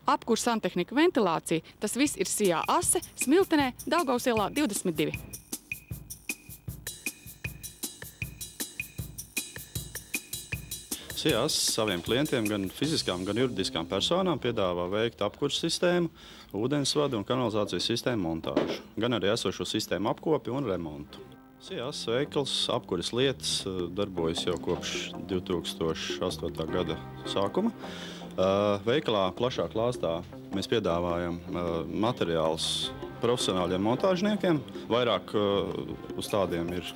apkurs, santehnika, ventilācija. Tas viss ir Sijā Ase, Smiltenē, Daugavas ielā 22. Sijā Ase saviem klientiem, gan fiziskām, gan juridiskām personām, piedāvā veikt apkurses sistēmu, ūdensvadu un kanalizācijas sistēmu montāžu, gan arī esošo sistēmu apkopi un remontu. Sijā Ase veikals apkures lietas darbojas jau kopš 2008. gada sākuma. Veikalā plašā klāstā mēs piedāvājam materiālus profesionāļiem montāžniekiem. Vairāk uz tādiem ir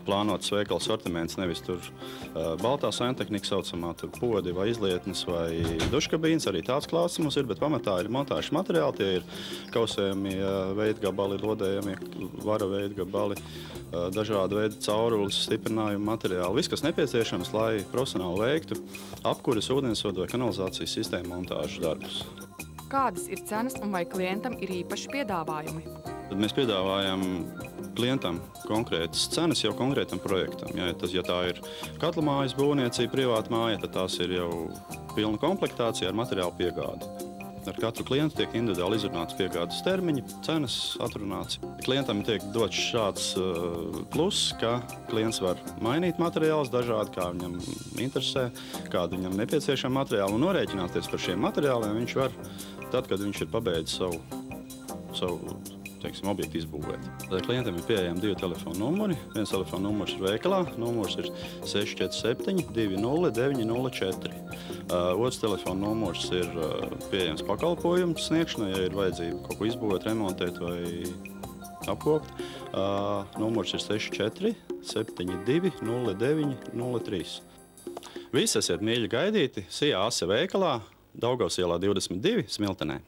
plānots veikala sortiments, nevis tur baltā santehnika saucamā, tur podi vai izlietnes vai duškabīnes, arī tāds klāsts mums ir, bet pamatā ir montāžas materiāli, tie ir kausējami veidgabali, lodējami vara veidgabali, dažādi veidi caurules, stiprinājumi materiāli, viss, kas nepieciešams, lai profesionāli veiktu apkures, ūdensvadu vai kanalizācijas sistēmu montāžas darbus. Kādas ir cenas un vai klientam ir īpaši piedāvājumi? Tad mēs piedāvājam klientam konkrētas cenas jau konkrētam projektam. Ja tā ir katla mājas būvniecība, privāta māja, tad tās ir jau pilna komplektācija ar materiālu piegādi. Ar katru klientu tiek individuāli izrunāts piegādes termiņi, cenas atrunāts. Klientam tiek dots šāds pluss, ka klients var mainīt materiālus dažādi, kā viņam interesē, kādu viņam nepieciešama materiāla, un norēķināties par šiem materiāliem viņš var tad, kad viņš ir pabeidzis savu objektu izbūvēt. Tad klientam ir pieejami 2 telefonu numuri. Viens telefonu numurs ir veikalā, numurs ir 647 20 904. Otrs telefonu numurs ir pieejams pakalpojumu sniegšanai, ja ir vajadzība kaut ko izbūvēt, remontēt vai apkopt. Numurs ir 64 72 09 03. Visi esiet mīļi gaidīti Sijā Ase veikalā, Daugavas ielā 22, Smiltenē.